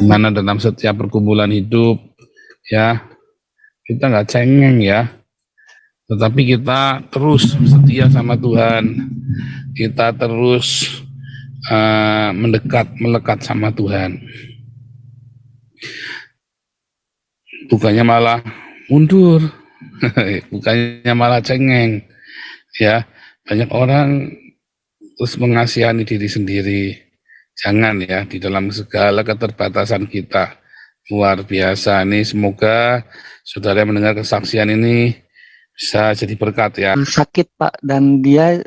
Mana dalam setiap pergumulan hidup, ya, kita nggak cengeng ya, tetapi kita terus setia sama Tuhan, kita terus melekat sama Tuhan. Bukannya malah mundur, bukannya malah cengeng, ya. Banyak orang terus mengasihani diri sendiri. Jangan ya, di dalam segala keterbatasan kita. Luar biasa nih, semoga saudara yang mendengar kesaksian ini bisa jadi berkat ya. Sakit Pak, dan dia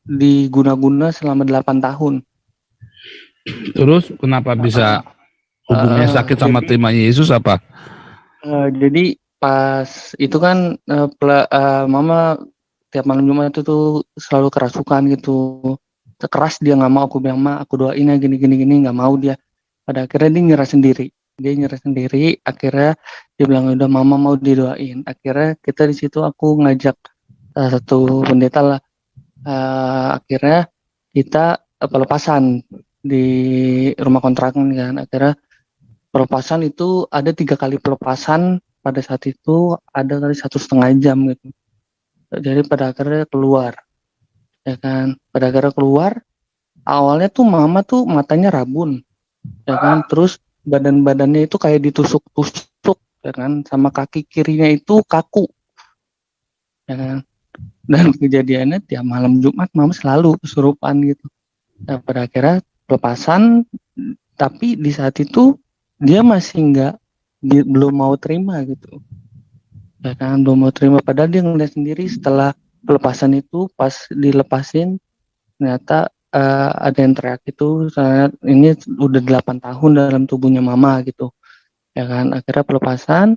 diguna-guna selama 8 tahun. Terus kenapa bisa hubungannya sakit sama terima Yesus apa? Jadi pas itu kan mama tiap malam Jumat itu tuh selalu kerasukan gitu. Keras dia nggak mau, aku bilang ma aku doain ya gini nggak mau dia. Pada akhirnya dia nyerah sendiri. Akhirnya dia bilang udah mama mau didoain. Akhirnya kita di situ aku ngajak satu pendeta lah. Akhirnya kita pelepasan di rumah kontrakan kan. Akhirnya pelepasan itu ada 3 kali pelepasan, pada saat itu ada kali 1,5 jam gitu. Jadi pada akhirnya keluar, ya kan. Pada akhirnya keluar, awalnya tuh mama tuh matanya rabun, ya kan. Terus badannya itu kayak ditusuk-tusuk, ya kan. Sama kaki kirinya itu kaku, ya kan. Dan kejadiannya tiap malam Jumat mama selalu kesurupan gitu. Nah, pada akhirnya pelepasan, tapi di saat itu dia masih belum mau terima gitu, ya kan, belum mau terima. Padahal dia ngeliat sendiri setelah pelepasan itu, pas dilepasin ternyata ada yang teriak itu, ini udah 8 tahun dalam tubuhnya mama gitu, ya kan. Akhirnya pelepasan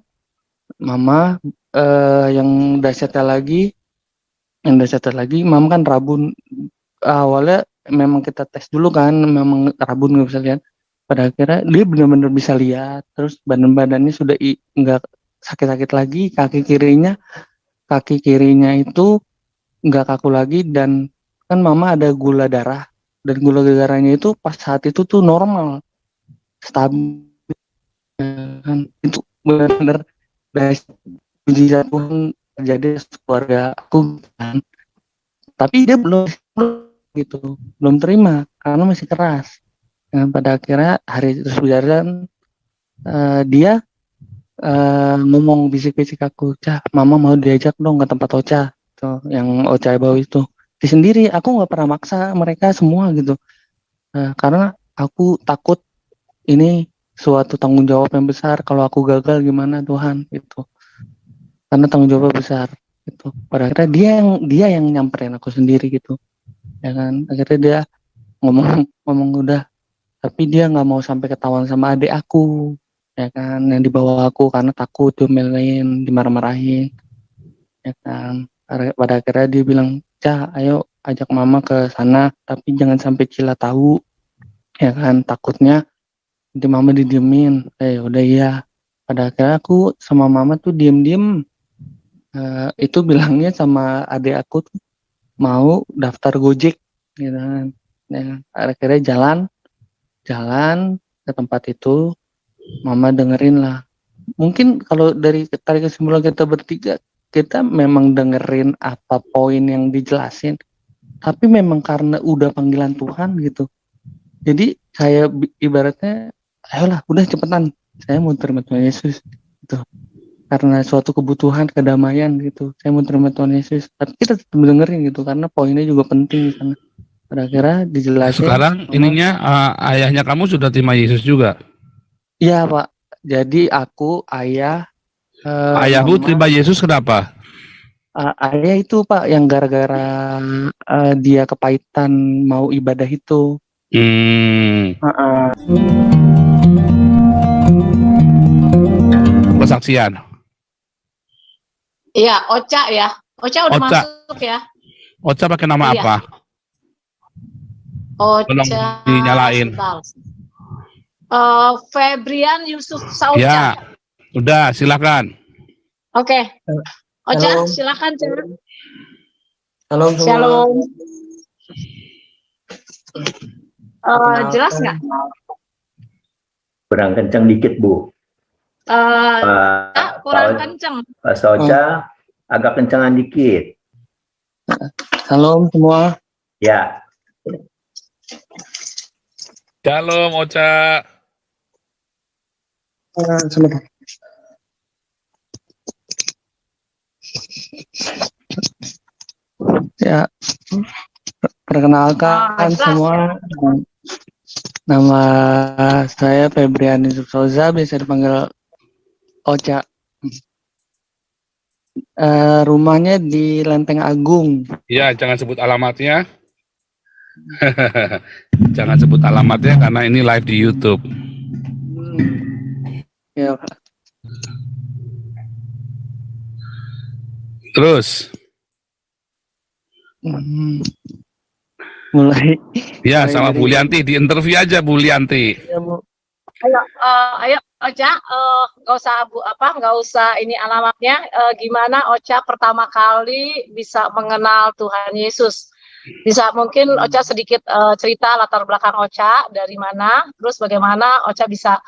mama, yang dahsyatnya lagi mama kan rabun. Awalnya memang kita tes dulu kan, memang rabun nggak bisa lihat. Pada akhirnya dia benar-benar bisa lihat, terus badannya sudah nggak sakit-sakit lagi, kaki kirinya itu nggak kaku lagi. Dan kan mama ada gula darah, dan gula darahnya itu pas saat itu tuh normal, stabil kan. Itu benar-benar dari mujizat Tuhan terjadi keluarga aku kan. Tapi dia belum gitu, belum terima karena masih keras. Dan pada akhirnya hari terus berjalan, dia ngomong bisik-bisik aku, Cah, mama mau diajak dong ke tempat Ocha, tuh, yang Ocha bawa itu. Di sendiri, aku nggak pernah maksa mereka semua gitu, karena aku takut ini suatu tanggung jawab yang besar. Kalau aku gagal gimana Tuhan gitu, karena tanggung jawab besar gitu. Pada akhirnya dia yang nyamperin aku sendiri gitu, ya kan. Akhirnya dia ngomong udah, tapi dia nggak mau sampai ketahuan sama adik aku, ya kan, yang dibawa aku, karena takut diomelin, dimarah-marahin, ya kan. Pada akhirnya dia bilang, Cah, ayo ajak mama ke sana, tapi jangan sampai Cila tahu, ya kan, takutnya nanti mama didiemin. Udah iya. Pada akhirnya aku sama mama tuh diem-diem, itu bilangnya sama adik aku tuh mau daftar Gojek, gitu kan. Ya, akhirnya jalan ke tempat itu, mama dengerin lah. Mungkin kalau dari tarik kesimpulan kita bertiga, kita memang dengerin apa poin yang dijelasin, tapi memang karena udah panggilan Tuhan gitu. Jadi kayak ibaratnya, ayolah udah cepetan, saya mau terima Tuhan Yesus gitu. Karena suatu kebutuhan kedamaian gitu, saya mau terima Tuhan Yesus. Tapi kita tetap dengerin gitu, karena poinnya juga penting di sana. Pada akhirnya dijelasin. Sekarang ininya ayahnya kamu sudah terima Yesus juga? Iya Pak, jadi aku, ayah, Ayahmu mama. terima Yesus kenapa? Ayah itu Pak yang gara-gara dia kepahitan mau ibadah itu. Kesaksian. Iya, Ocha ya. Ocha udah masuk ya. Ocha pakai nama apa? Tolong Ocha dinyalain. Febrian Yusuf Saucha. Ya, udah silakan. Oke. Ocha, silakan. Shalom. Shalom. Jelas nggak? Kurang kencang dikit, Bu. Kurang kenceng. Pak Soca, agak kencangan dikit. Salam semua. Ya, Shalom Ocha. Sebentar. Ya, perkenalkan semua. Nama saya Febrian Yusuf Souza, biasa dipanggil Ocha. Rumahnya di Lenteng Agung. Ya, jangan sebut alamatnya. Jangan sebut alamatnya karena ini live di YouTube. Ya, Terus, mulai. ya mulai sama dari- Bu Lianti, di interview aja Bu Lianti. Ya, Bu. Ayo Ocha, nggak usah ini alamatnya. Gimana Ocha pertama kali bisa mengenal Tuhan Yesus? Bisa mungkin Ocha sedikit cerita latar belakang Ocha dari mana, terus bagaimana Ocha bisa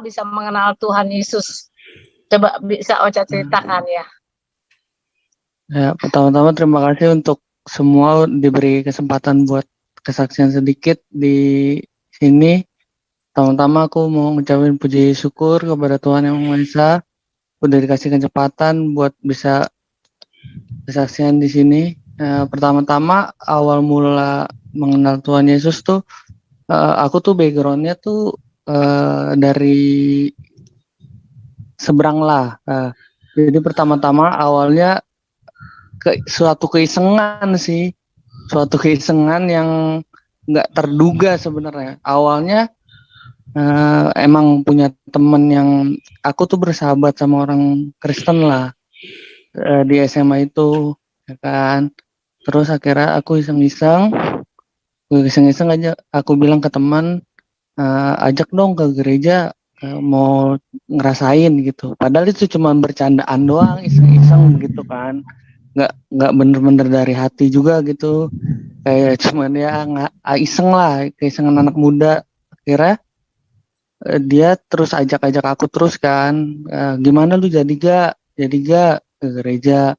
bisa mengenal Tuhan Yesus? Coba bisa Ocha ceritakan ya. Ya, pertama-tama terima kasih untuk semua diberi kesempatan buat kesaksian sedikit di sini. Pertama-tama aku mau ngucapin puji syukur kepada Tuhan Yang Maha Esa, udah dikasih kecepatan buat bisa kesaksian di sini. Pertama-tama awal mula mengenal Tuhan Yesus tuh, aku tuh backgroundnya tuh dari seberang lah. Jadi pertama-tama awalnya suatu keisengan sih, suatu keisengan yang nggak terduga sebenarnya. Awalnya emang punya temen yang aku tuh bersahabat sama orang Kristen lah di SMA itu, ya kan. Terus akhirnya aku iseng-iseng aja aku bilang ke teman, ajak dong ke gereja, mau ngerasain gitu. Padahal itu cuma bercandaan doang, iseng-iseng gitu kan. Nggak bener-bener dari hati juga gitu, kayak cuman ya nggak iseng lah, keisengan anak muda. Akhirnya dia terus ajak-ajak aku terus kan, gimana lu jadi gak ke gereja.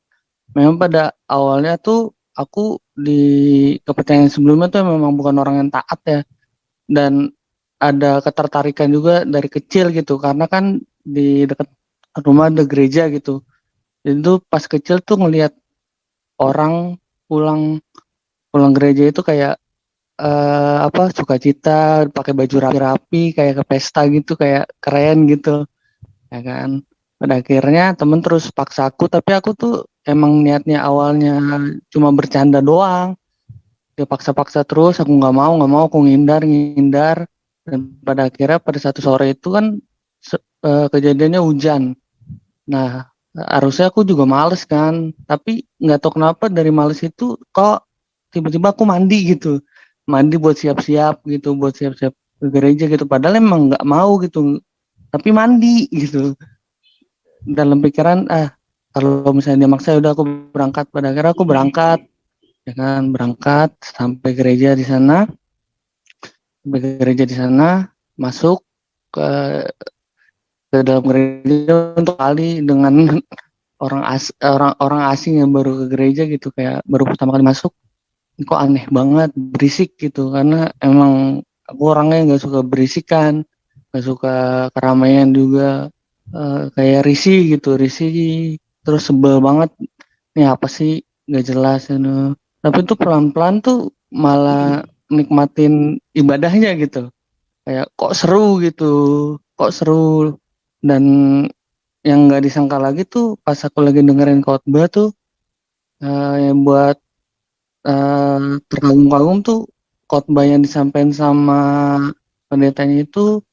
Memang pada awalnya tuh aku di kepercayaan sebelumnya tuh memang bukan orang yang taat ya, dan ada ketertarikan juga dari kecil gitu karena kan di dekat rumah ada gereja gitu. Jadi tuh pas kecil tuh ngelihat orang pulang gereja itu kayak sukacita, pakai baju rapi-rapi kayak ke pesta gitu, kayak keren gitu, ya kan. Pada akhirnya temen terus paksa aku, tapi aku tuh emang niatnya awalnya cuma bercanda doang. Dia paksa-paksa terus, aku nggak mau, aku ngindar. Dan pada akhirnya pada satu sore itu kan kejadiannya hujan. Nah, harusnya aku juga males kan, tapi nggak tahu kenapa dari males itu kok tiba-tiba aku mandi gitu, buat siap-siap gitu, buat siap-siap ke gereja gitu. Padahal emang nggak mau gitu, tapi mandi gitu. Dalam pikiran, kalau misalnya dia maksa, udah aku berangkat. Pada akhirnya aku berangkat, ya kan, berangkat sampai gereja di sana, masuk ke dalam gereja untuk kali dengan orang asing yang baru ke gereja gitu, kayak baru pertama kali masuk, kok aneh banget, berisik gitu, karena emang aku orangnya nggak suka berisikan, nggak suka keramaian juga, kayak risih, terus sebel banget, nih apa sih, nggak jelas gitu. Tapi tuh pelan-pelan tuh malah nikmatin ibadahnya gitu, kayak kok seru gitu, dan yang nggak disangka lagi tuh pas aku lagi dengerin khotbah tuh, yang buat terkagum-kagum tuh, khotbah yang disampaikan sama pendetanya itu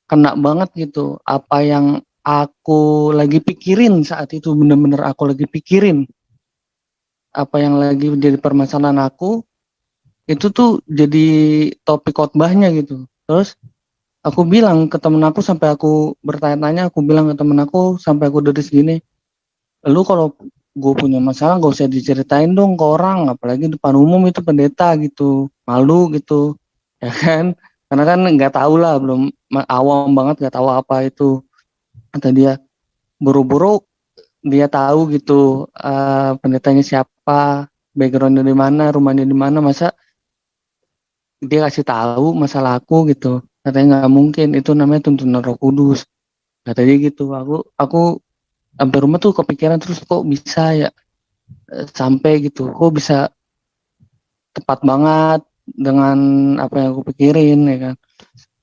kena banget gitu. Apa yang aku lagi pikirin saat itu, bener-bener aku lagi pikirin apa yang lagi menjadi permasalahan aku, itu tuh jadi topik khotbahnya gitu. Terus aku bilang ke temen aku, sampai aku bertanya-tanya, aku bilang ke temen aku sampai aku dari segini, lu kalau gue punya masalah gak usah diceritain dong ke orang, apalagi depan umum, itu pendeta gitu, malu gitu, ya kan. karena kan nggak tahu lah, belum awam banget, nggak tahu apa itu. Kata dia, buru-buru dia tahu gitu, pendetanya siapa, backgroundnya di mana, rumahnya di mana, masa dia kasih tahu masalah aku gitu. Katanya nggak mungkin, itu namanya tuntunan Roh Kudus. Katanya gitu. Aku sampai rumah tuh kepikiran terus, kok bisa ya sampai gitu, kok bisa tepat banget dengan apa yang aku pikirin ya kan.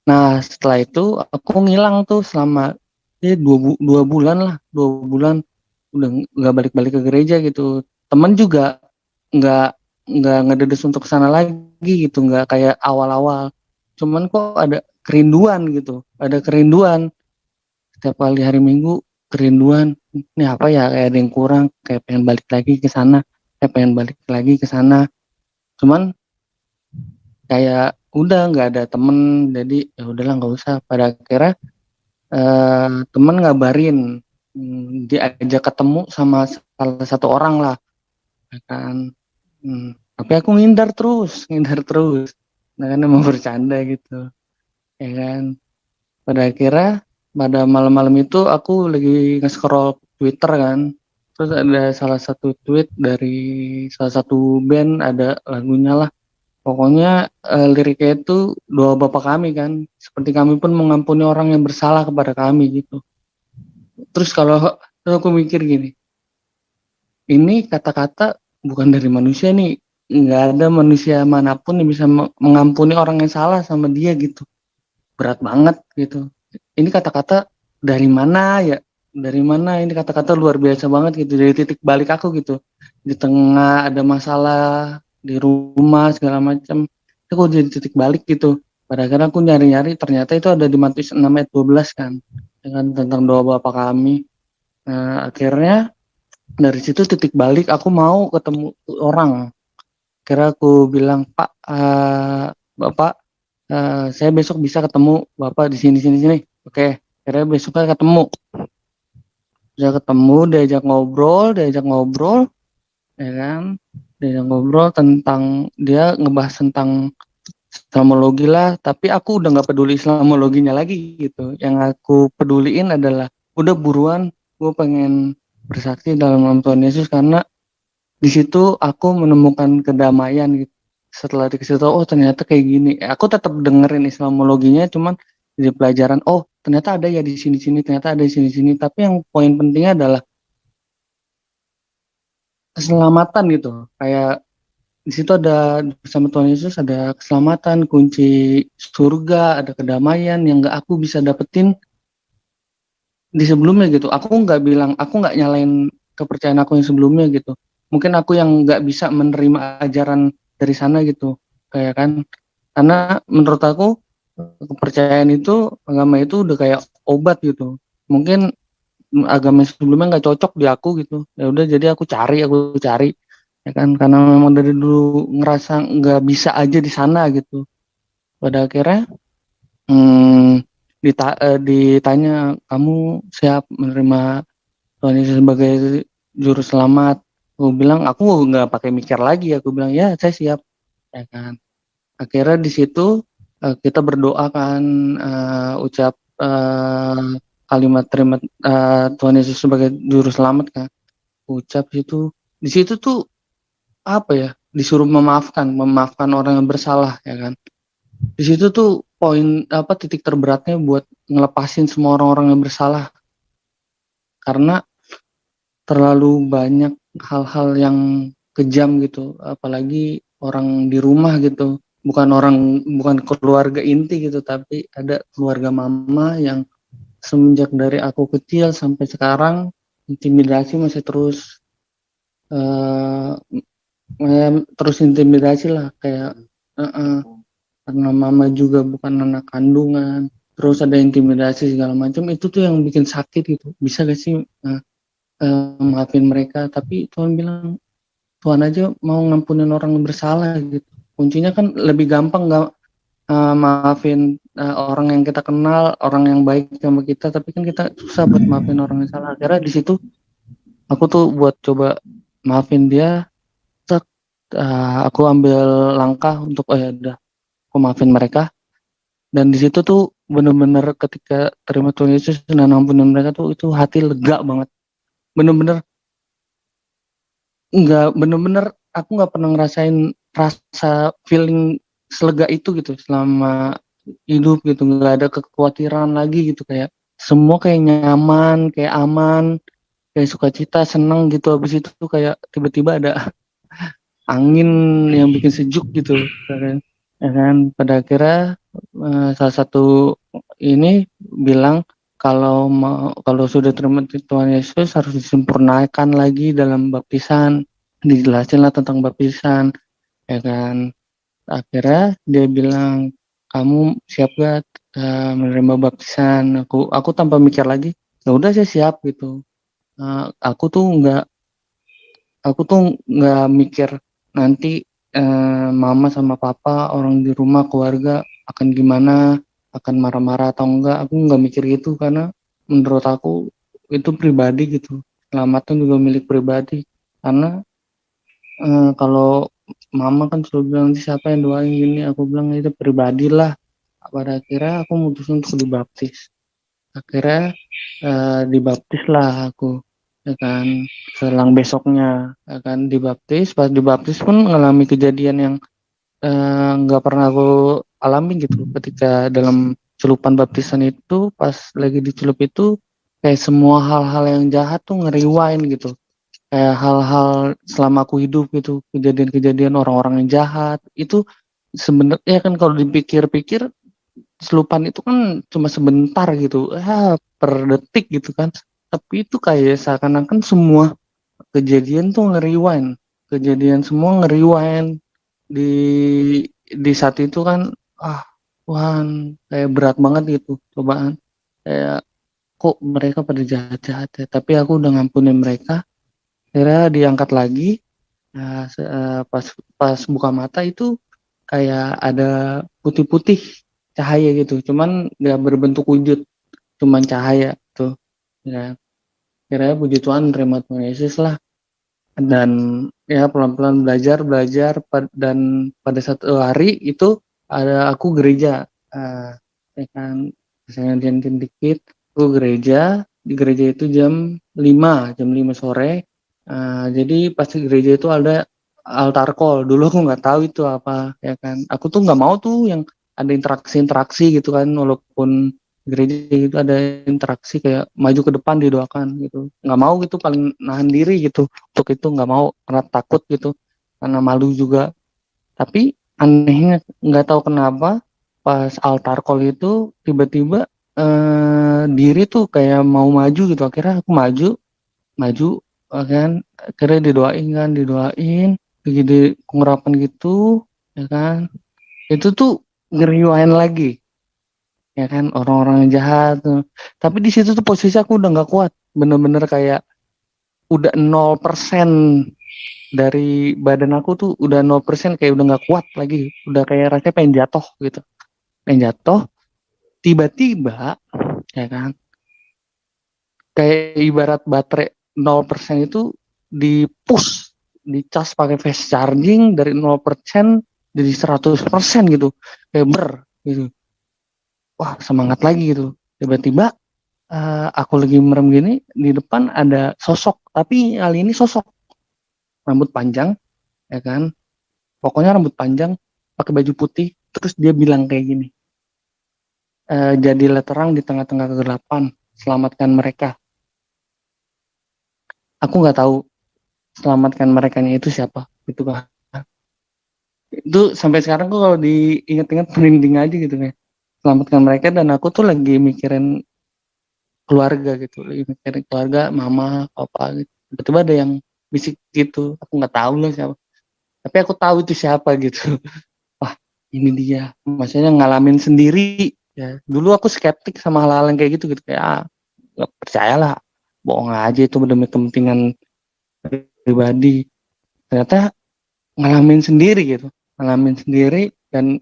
Nah setelah itu aku ngilang tuh selama 2 bulan lah, 2 bulan udah nggak balik-balik ke gereja gitu. Temen juga nggak nggak ngededes untuk kesana lagi gitu, nggak kayak awal-awal. Cuman kok ada kerinduan gitu, ada kerinduan setiap kali hari Minggu, kerinduan. Ini apa ya, kayak ada yang kurang, kayak pengen balik lagi ke sana, kayak pengen balik lagi ke sana. Cuman kayak udah nggak ada temen, jadi ya udahlah nggak usah. Pada akhirnya temen ngabarin, dia ajak ketemu sama salah satu orang lah, ya kan. Tapi aku ngindar terus, nah kan emang bercanda gitu, ya kan. Pada akhirnya pada malam-malam itu aku lagi nge-scroll Twitter kan, terus ada salah satu tweet dari salah satu band, ada lagunya lah. Pokoknya liriknya itu doa Bapa kami kan, seperti kami pun mengampuni orang yang bersalah kepada kami gitu. Terus terus aku mikir gini, ini kata-kata bukan dari manusia nih, nggak ada manusia manapun yang bisa mengampuni orang yang salah sama dia gitu. Berat banget gitu. Ini kata-kata dari mana ya? Dari mana ini kata-kata luar biasa banget gitu, dari titik balik aku gitu. Di tengah ada masalah di rumah segala macam, itu aku jadi titik balik gitu. Pada akhirnya aku nyari-nyari, ternyata itu ada di Matius 6 ayat 12 kan, dengan tentang doa Bapa kami. Nah, akhirnya dari situ titik balik, aku mau ketemu orang. Kira aku bilang, Pak, Bapak, saya besok bisa ketemu Bapak di sini. Oke, akhirnya besoknya ketemu. Diajak ngobrol, ya kan? Diajak ngobrol tentang, dia ngebahas tentang Islamologi lah, tapi aku udah nggak peduli Islamologinya lagi gitu. Yang aku peduliin adalah, udah buruan, gue pengen bersaksi dalam nama Tuhan Yesus, karena di situ aku menemukan kedamaian gitu. Setelah dikasih tahu, oh ternyata kayak gini. Aku tetap dengerin Islamologinya, cuman di pelajaran, oh ternyata ada ya di sini-sini, ternyata ada di sini-sini. Tapi yang poin pentingnya adalah keselamatan gitu. Kayak di situ ada, bersama Tuhan Yesus ada keselamatan, kunci surga, ada kedamaian yang gak aku bisa dapetin di sebelumnya gitu. Aku nggak nyalain kepercayaan aku yang sebelumnya gitu. Mungkin aku yang nggak bisa menerima ajaran dari sana gitu, kayak kan. Karena menurut aku kepercayaan itu, agama itu udah kayak obat gitu. Mungkin agama sebelumnya nggak cocok di aku gitu. Ya udah, jadi aku cari, ya kan. Karena memang dari dulu ngerasa nggak bisa aja di sana gitu. Pada akhirnya ditanya, kamu siap menerima Tuhan Yesus sebagai juru selamat? Aku bilang, aku nggak pakai mikir lagi, aku bilang ya saya siap, ya kan. Akhirnya di situ kita berdoa kan, ucap kalimat terima Tuhan Yesus sebagai juru selamat kan, ucap itu. Di situ tuh apa ya, disuruh memaafkan orang yang bersalah, ya kan. Di situ tuh poin titik terberatnya buat ngelepasin semua orang-orang yang bersalah, karena terlalu banyak hal-hal yang kejam gitu, apalagi orang di rumah gitu, bukan keluarga inti gitu, tapi ada keluarga mama yang semenjak dari aku kecil sampai sekarang intimidasi masih terus intimidasi lah, kayak karena mama juga bukan anak kandungan, terus ada intimidasi segala macam. Itu tuh yang bikin sakit gitu. Bisa gak sih maafin mereka? Tapi Tuhan bilang, Tuhan aja mau ngampunin orang yang bersalah gitu. Kuncinya kan lebih gampang nggak maafin orang yang kita kenal, orang yang baik sama kita, tapi kan kita susah buat maafin orang yang salah. Akhirnya di situ aku tuh buat coba maafin dia, aku ambil langkah untuk, ya udah, aku maafin mereka. Dan di situ tuh bener-bener ketika terima Tuhan Yesus dan ampunan mereka tuh itu hati lega banget. Bener-bener bener-bener aku nggak pernah ngerasain rasa feeling selega itu gitu selama hidup gitu, nggak ada kekhawatiran lagi gitu, kayak semua kayak nyaman, kayak aman, kayak sukacita, seneng gitu. Habis itu tuh kayak tiba-tiba ada angin yang bikin sejuk gitu, ya kan. Pada akhirnya salah satu ini bilang kalau sudah terima Tuhan Yesus harus disempurnakan lagi dalam baptisan, dijelasin lah tentang baptisan, ya kan. Akhirnya dia bilang, kamu siap gak menerima baptisan? Aku tanpa mikir lagi, ya udah saya siap gitu. Aku tuh nggak mikir nanti mama sama papa, orang di rumah, keluarga akan gimana, akan marah-marah atau enggak. Aku nggak mikir gitu karena menurut aku itu pribadi gitu. Keselamatan juga milik pribadi. Karena kalau mama kan selalu bilang siapa yang doain gini, aku bilang itu pribadi lah. Pada akhirnya aku mutusin untuk dibaptis. Akhirnya dibaptis lah aku, ya kan. Selang besoknya, ya kan, dibaptis. Pas dibaptis pun mengalami kejadian yang nggak pernah aku alami gitu. Ketika dalam celupan baptisan itu, pas lagi dicelup itu, kayak semua hal-hal yang jahat tuh ngeriwain gitu. Kayak hal-hal selama aku hidup gitu, kejadian-kejadian orang-orang yang jahat itu sebenarnya kan kalau dipikir-pikir selupan itu kan cuma sebentar gitu, per detik gitu kan. Tapi itu kayak seakan-akan semua kejadian tuh ngeriwain, kejadian semua ngeriwain di saat itu kan. Tuhan, kayak berat banget gitu cobaan, kayak kok mereka pada jahat-jahat ya, tapi aku udah ngampunin mereka. Akhirnya diangkat lagi. Pas pas buka mata itu kayak ada putih-putih cahaya gitu, cuman nggak berbentuk wujud, cuman cahaya tuh, ya. Kira puji Tuhan, terima Tuhan Yesus lah. Dan ya pelan-pelan belajar dan pada satu hari itu ada aku gereja, ya kan, saya gantian dikit, aku gereja. Di gereja itu jam 5 sore. Jadi pas di gereja itu ada altar call. Dulu aku nggak tahu itu apa, ya kan. Aku tuh nggak mau tuh yang ada interaksi gitu kan, walaupun gereja itu ada interaksi kayak maju ke depan didoakan gitu. Nggak mau gitu, paling nahan diri gitu. Untuk itu nggak mau karena takut gitu, karena malu juga. Tapi anehnya nggak tahu kenapa pas altar call itu tiba-tiba diri tuh kayak mau maju gitu. Akhirnya aku maju, kan. Akhirnya didoain begitu pengurapan gitu, ya kan. Itu tuh ngeriwain lagi, ya kan, orang-orang yang jahat tuh. Tapi di situ tuh posisi aku udah nggak kuat, bener-bener kayak udah 0% dari badan aku tuh, udah 0%, kayak udah nggak kuat lagi, udah kayak rasanya pengen jatuh gitu, pengen jatuh. Tiba-tiba, ya kan, kayak ibarat baterai 0% itu di-push, dicas pakai fast charging dari 0% jadi 100% gitu, kayak gitu. Wah, semangat lagi gitu. Tiba-tiba aku lagi merem gini, di depan ada sosok, tapi kali ini sosok rambut panjang, ya kan, pokoknya rambut panjang, pakai baju putih. Terus dia bilang kayak gini, jadilah terang di tengah-tengah kegelapan, selamatkan mereka. Aku nggak tahu selamatkan merekanya itu siapa gitu kan. Itu sampai sekarang kok kalau diingat-ingat merinding aja gitu kan, selamatkan mereka. Dan aku tuh lagi mikirin keluarga gitu, lagi mikirin keluarga, mama, papa gitu. Tiba-tiba ada yang bisik gitu, aku nggak tahu lah siapa, tapi aku tahu itu siapa gitu. Wah, ini dia, maksudnya ngalamin sendiri ya. Dulu aku skeptik sama hal-hal yang kayak gitu kayak nggak percaya lah, bohong aja, itu demi kepentingan pribadi. Ternyata ngalamin sendiri gitu, ngalamin sendiri. Dan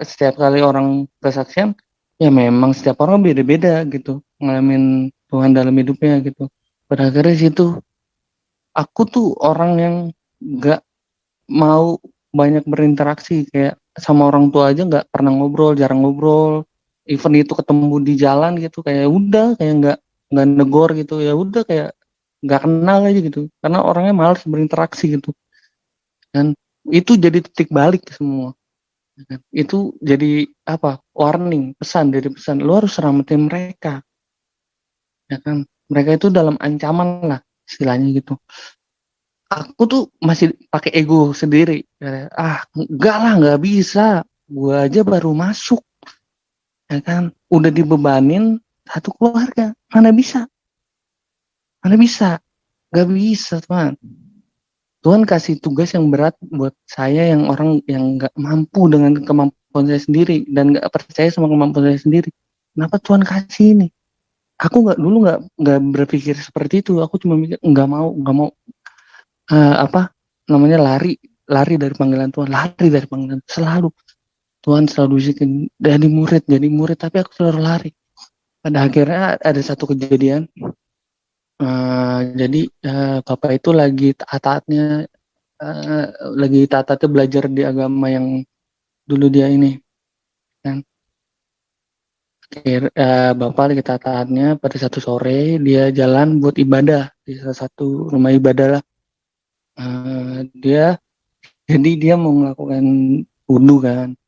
setiap kali orang kesaksian, ya memang setiap orang beda-beda gitu ngalamin Tuhan dalam hidupnya gitu. Pada akhirnya situ aku tuh orang yang nggak mau banyak berinteraksi, kayak sama orang tua aja nggak pernah ngobrol, jarang ngobrol. Even itu ketemu di jalan gitu kayak udah kayak nggak negor gitu, ya udah kayak nggak kenal aja gitu, karena orangnya malas berinteraksi gitu. Dan itu jadi titik balik semua. Itu jadi apa, warning, pesan, lu harus selamatin mereka, ya kan, mereka itu dalam ancaman lah istilahnya gitu. Aku tuh masih pakai ego sendiri, enggak lah, nggak bisa, gua aja baru masuk, ya kan, udah dibebanin satu keluarga, mana bisa, nggak bisa Tuhan. Tuhan kasih tugas yang berat buat saya yang orang yang nggak mampu dengan kemampuan saya sendiri dan nggak percaya sama kemampuan saya sendiri. Kenapa Tuhan kasih ini? Aku nggak berpikir seperti itu. Aku cuma mikir nggak mau apa namanya, lari dari panggilan Tuhan, selalu. Tuhan selalu bisikin jadi murid, tapi aku selalu lari. Pada akhirnya ada satu kejadian. Jadi Bapak itu lagi taat-taatnya belajar di agama yang dulu dia ini kan. Bapak lagi taat-taatnya, pada satu sore dia jalan buat ibadah di salah satu rumah ibadah lah. Dia mau melakukan wudhu kan,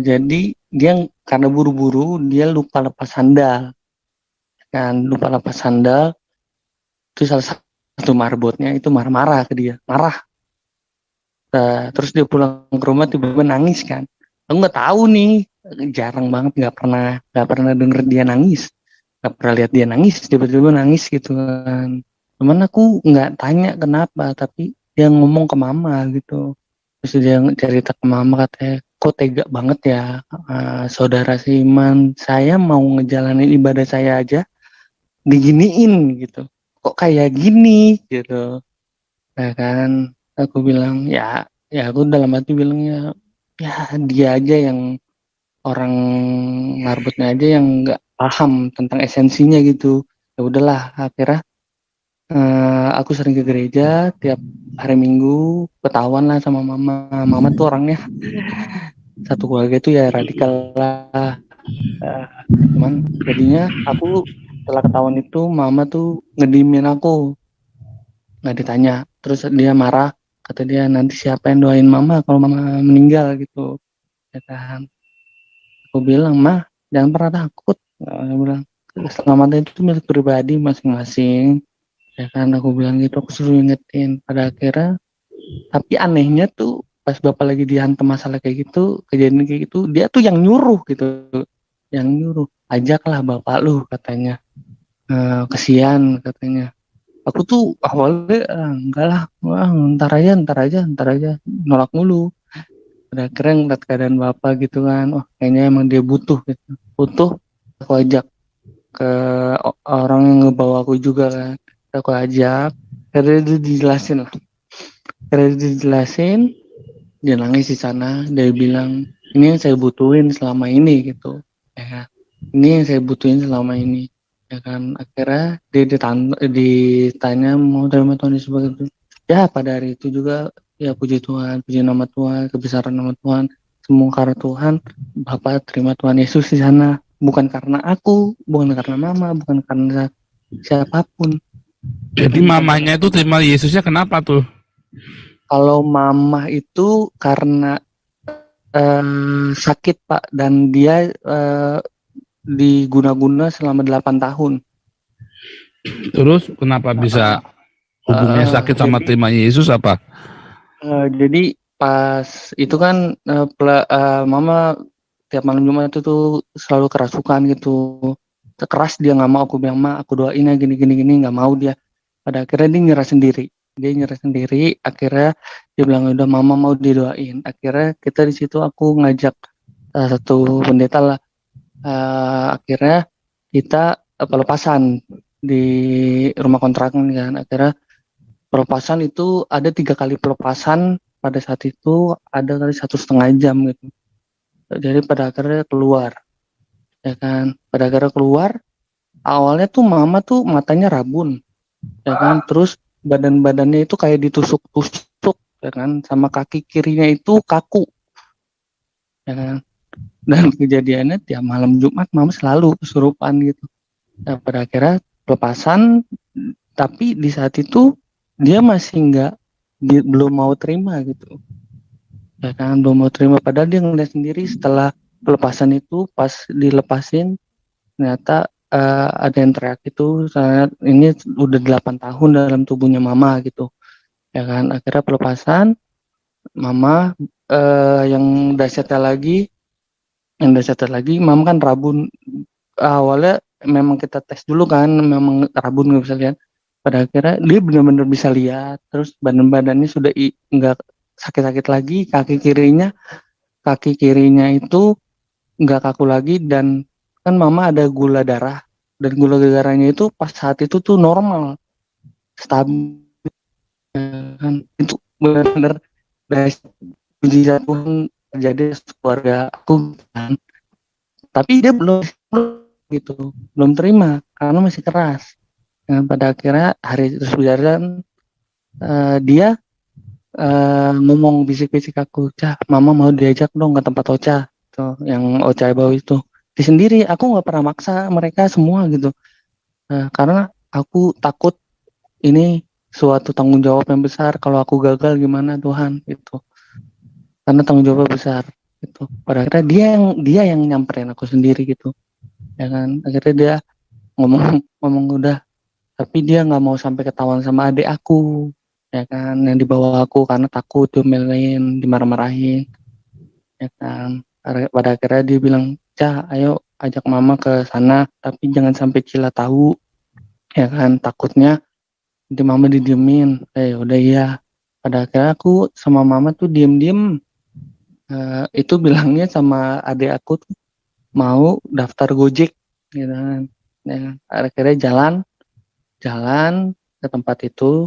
jadi dia karena buru-buru dia lupa lepas sandal kan, itu salah satu marbotnya itu marah-marah ke dia, terus dia pulang ke rumah tiba-tiba nangis kan. Aku nggak tahu nih, jarang banget, nggak pernah denger dia nangis, nggak pernah lihat dia nangis, tiba-tiba nangis gitu kan. Cuman aku nggak tanya kenapa, tapi dia ngomong ke mama gitu. Terus dia cerita ke mama, katanya, kok tega banget ya, saudara seiman saya mau ngejalanin ibadah saya aja diginiin gitu, kok kayak gini gitu. Nah kan, aku bilang ya aku dalam hati bilangnya, ya dia aja yang orang ngarbutnya aja yang nggak paham tentang esensinya gitu. Ya udahlah, akhirnya aku sering ke gereja tiap hari Minggu, ketahuan lah sama mama tuh orangnya satu keluarga itu ya radikal lah. Cuman jadinya aku setelah ketahuan itu mama tuh ngedimin aku, nggak ditanya. Terus dia marah, kata dia, nanti siapa yang doain mama kalau mama meninggal gitu, ya kan. Aku bilang, mah jangan pernah takut, aku bilang, keselamatan itu milik pribadi masing-masing, ya kan. Aku bilang gitu, aku suruh ingetin. Pada akhirnya, tapi anehnya tuh pas bapak lagi dihantam masalah kayak gitu, kejadian kayak gitu, dia tuh yang nyuruh gitu, ajaklah bapak lu, katanya. Kesian, katanya. Aku tuh awalnya enggak lah, wah, ntar aja, nolak mulu. Pada akhirnya ngeliat keadaan bapak gitu kan, wah kayaknya emang dia butuh gitu. Aku ajak ke orang yang ngebawa aku juga kan, aku ajak, karena dia dijelasin, dia nangis di sana, dia bilang, ini yang saya butuhin selama ini gitu, ya, ini yang saya butuhin selama ini, ya kan. Akhirnya dia ditanya mau terima Tuhan Yesus begitu. Ya pada hari itu juga ya puji Tuhan, puji nama Tuhan, kebesaran nama Tuhan, semua karena Tuhan. Bapak terima Tuhan Yesus di sana, bukan karena aku, bukan karena mama, bukan karena siapapun. Jadi mamanya itu terima Yesusnya kenapa tuh? Kalau mama itu karena sakit Pak, dan dia diguna-guna selama 8 tahun. Terus kenapa bisa hubungnya sakit sama terima Yesus apa? Jadi pas itu kan mama tiap malam Jumat itu tuh selalu kerasukan gitu. Keras dia nggak mau, aku bilang, ma aku doain ya gini nggak mau dia. Pada akhirnya dia nyerah sendiri. Akhirnya dia bilang udah mama mau didoain. Akhirnya kita di situ aku ngajak satu pendeta lah. Akhirnya kita pelepasan di rumah kontrakan kan. Akhirnya pelepasan itu ada 3 kali pelepasan, pada saat itu ada kali 1,5 jam gitu. Jadi pada akhirnya keluar, ya kan. Pada akhirnya keluar, awalnya tuh mama tuh matanya rabun, ya kan. Terus badannya itu kayak ditusuk-tusuk, ya kan, sama kaki kirinya itu kaku, ya kan. Dan kejadiannya tiap malam Jumat mama selalu kesurupan gitu. Nah, pada akhirnya pelepasan, tapi di saat itu dia masih belum mau terima gitu, ya kan, belum mau terima. Padahal dia ngeliat sendiri setelah pelepasan itu, pas dilepasin ternyata ada yang teriak itu, saya ini udah 8 tahun dalam tubuhnya mama gitu, ya kan. Akhirnya pelepasan mama, yang dahsyatnya lagi mama kan rabun. Awalnya memang kita tes dulu kan, memang rabun nggak bisa lihat. Pada akhirnya dia benar-benar bisa lihat, terus badannya sudah nggak sakit-sakit lagi, kaki kirinya itu nggak kaku lagi. Dan kan mama ada gula darah, dan gula darahnya itu pas saat itu tuh normal, stabil, kan. Itu benar-benar mujizat Tuhan terjadi keluarga aku kan. Tapi dia belum gitu, belum terima karena masih keras. Nah, pada akhirnya hari terus berjalan, dia ngomong bisik-bisik aku, Cah, mama mau diajak dong ke tempat Ocha tuh, yang Ocha bawa itu. Di sendiri aku nggak pernah maksa mereka semua gitu, karena aku takut ini suatu tanggung jawab yang besar. Kalau aku gagal gimana Tuhan gitu, karena tanggung jawab besar gitu. Pada akhirnya dia yang nyamperin aku sendiri gitu, ya kan. Akhirnya dia ngomong udah, tapi dia nggak mau sampai ketahuan sama adik aku, ya kan, yang dibawa aku, karena takut diomelin, dimarah-marahin, ya kan. Pada akhirnya dia bilang, Cah, ayo ajak mama ke sana, tapi jangan sampai Cila tahu, ya kan, takutnya nanti mama didiemin. Udah ya. Pada akhirnya aku sama mama tuh diem-diem, itu bilangnya sama adik aku tuh mau daftar Gojek, gitu kan. Ya, akhirnya jalan ke tempat itu,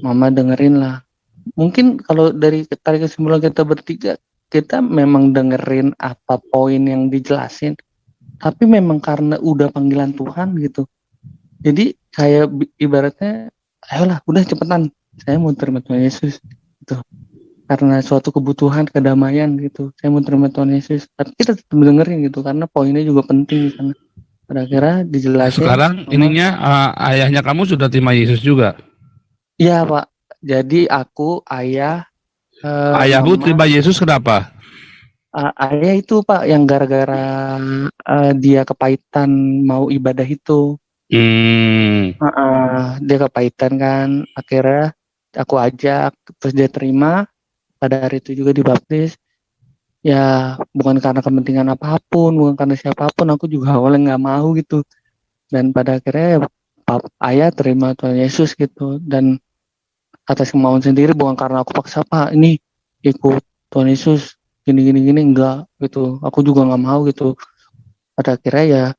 mama dengerin lah. Mungkin kalau dari tarik kesimpulan kita bertiga, kita memang dengerin apa poin yang dijelasin, tapi memang karena udah panggilan Tuhan gitu. Jadi kayak ibaratnya, ayolah udah cepetan, saya mau terima Tuhan Yesus gitu. Karena suatu kebutuhan kedamaian gitu, saya mau terima Tuhan Yesus. Tapi kita tetap dengerin gitu, karena poinnya juga penting di sana. Pada akhirnya dijelasin. Sekarang ininya ayahnya kamu sudah terima Yesus juga. Iya Pak, jadi aku, ayah, Ayahmu mama, terima Yesus kenapa? ayah itu Pak yang gara-gara dia kepahitan mau ibadah itu. Dia kepahitan kan, akhirnya aku ajak, terus dia terima. Pada hari itu juga dibaptis. Ya bukan karena kepentingan apapun, bukan karena siapapun, aku juga awalnya nggak mau gitu. Dan pada akhirnya ayah terima Tuhan Yesus gitu, dan atas kemauan sendiri, bukan karena aku paksa, Pak ini ikut Tuhan Yesus gini enggak gitu, aku juga nggak mau gitu. Pada akhirnya ya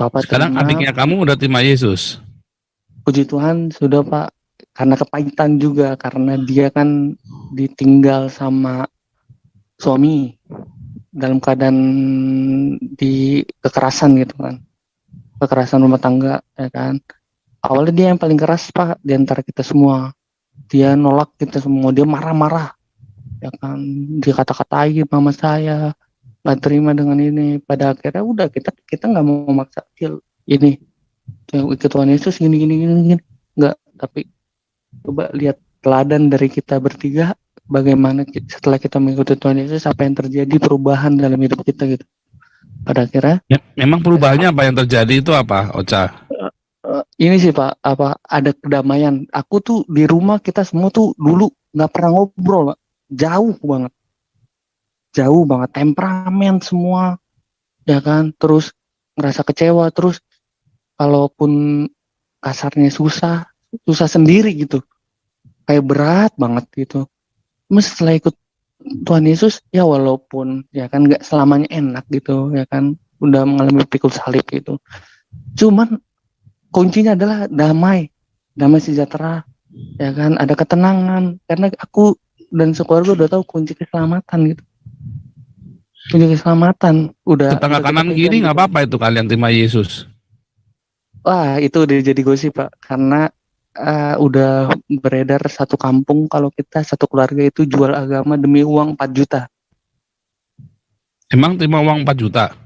Bapak Sekarang terima. adiknya kamu udah terima Yesus. Puji Tuhan sudah Pak, karena kepahitan juga, karena dia kan ditinggal sama suami dalam keadaan di kekerasan gitu kan, kekerasan rumah tangga, ya kan. Awalnya dia yang paling keras Pak di antara kita semua, dia nolak kita semua, dia marah-marah, ya kan, dia kata-katain mama saya, nggak terima dengan ini. Pada akhirnya udah, kita nggak mau maksa ini ikut Tuhan Yesus gini nggak. Tapi coba lihat teladan dari kita bertiga, bagaimana setelah kita mengikuti Tuhan Yesus, apa yang terjadi perubahan dalam hidup kita gitu. Pada akhirnya Ya, memang perubahannya apa yang terjadi itu apa, Ocha? ini sih Pak, ada kedamaian. Aku tuh di rumah, kita semua tuh dulu nggak pernah ngobrol Pak, jauh banget temperamen semua, ya kan. Terus ngerasa kecewa, terus kalaupun kasarnya susah sendiri gitu, kayak berat banget gitu. Mas setelah ikut Tuhan Yesus, ya walaupun ya kan nggak selamanya enak gitu, ya kan, udah mengalami pikul salib gitu, cuman kuncinya adalah damai sejahtera, ya kan, ada ketenangan. Karena aku dan sekeluarga udah tahu kunci keselamatan gitu, udah Tetangga kita kanan pegang kiri nggak gitu. apa-apa itu kalian terima Yesus. Wah itu udah jadi gosip Pak, karena udah beredar satu kampung kalau kita satu keluarga itu jual agama demi uang 4 juta. Emang terima uang 4 juta?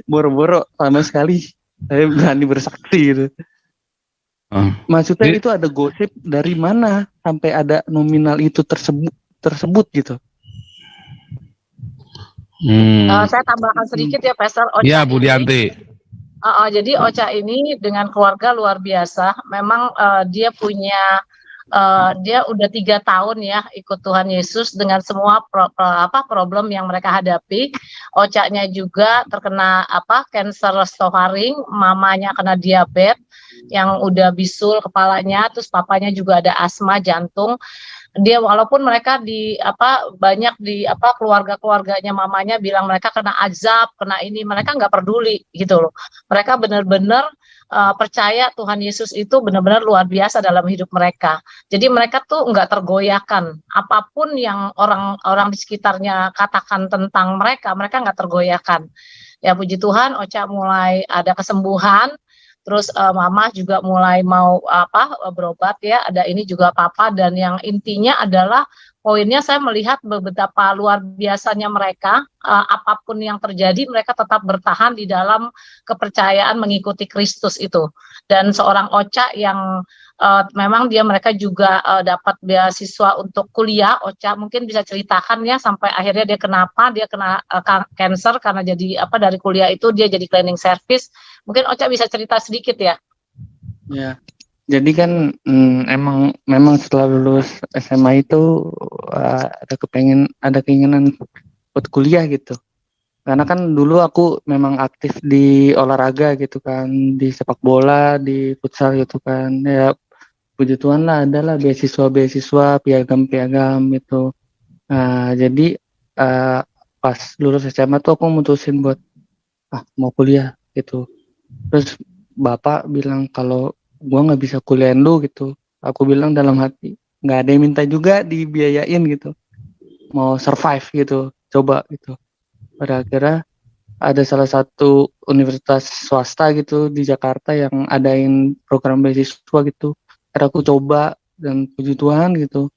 Boro-boro sama sekali saya berani bersaksi gitu. Oh. Maksudnya Jadi- itu ada gosip dari mana sampai ada nominal itu tersebut gitu. Saya tambahkan sedikit ya, Pastor. Ocha Iya, Bu ini, Dianti. jadi Ocha ini dengan keluarga luar biasa. Memang dia punya, dia udah 3 tahun ya ikut Tuhan Yesus dengan semua problem yang mereka hadapi. Ocha-nya juga terkena kanker restoraring, mamanya kena diabetes yang udah bisul kepalanya, terus papanya juga ada asma jantung. Dia walaupun mereka banyak di keluarga-keluarganya mamanya bilang mereka kena azab, kena ini, mereka nggak peduli gitu loh. Mereka benar-benar percaya Tuhan Yesus itu benar-benar luar biasa dalam hidup mereka. Jadi mereka tuh nggak tergoyahkan apapun yang orang-orang di sekitarnya katakan tentang mereka nggak tergoyahkan. Ya puji Tuhan, Ocha mulai ada kesembuhan. Terus mama juga mulai mau berobat ya, ada ini juga papa, dan yang intinya adalah poinnya saya melihat betapa luar biasanya mereka, apapun yang terjadi mereka tetap bertahan di dalam kepercayaan mengikuti Kristus itu. Dan seorang Ocha yang memang mereka juga dapat beasiswa untuk kuliah. Ocha mungkin bisa ceritakan ya sampai akhirnya dia kena cancer karena jadi dari kuliah itu dia jadi cleaning service. Mungkin Ocha bisa cerita sedikit ya. Ya. Jadi kan memang setelah lulus SMA itu ada keinginan buat kuliah gitu. Karena kan dulu aku memang aktif di olahraga gitu kan, di sepak bola, di futsal gitu kan. Ya puji Tuhan lah, adalah beasiswa, piagam gitu. Jadi pas lulus SMA tuh aku mutusin buat mau kuliah gitu. Terus bapak bilang kalau gua nggak bisa kuliahin lu gitu. Aku bilang dalam hati, nggak ada yang minta juga dibiayain gitu. Mau survive gitu, coba gitu. Pada akhirnya ada salah satu universitas swasta gitu di Jakarta yang adain program beasiswa gitu. Akhirnya aku coba dan puji Tuhan gitu.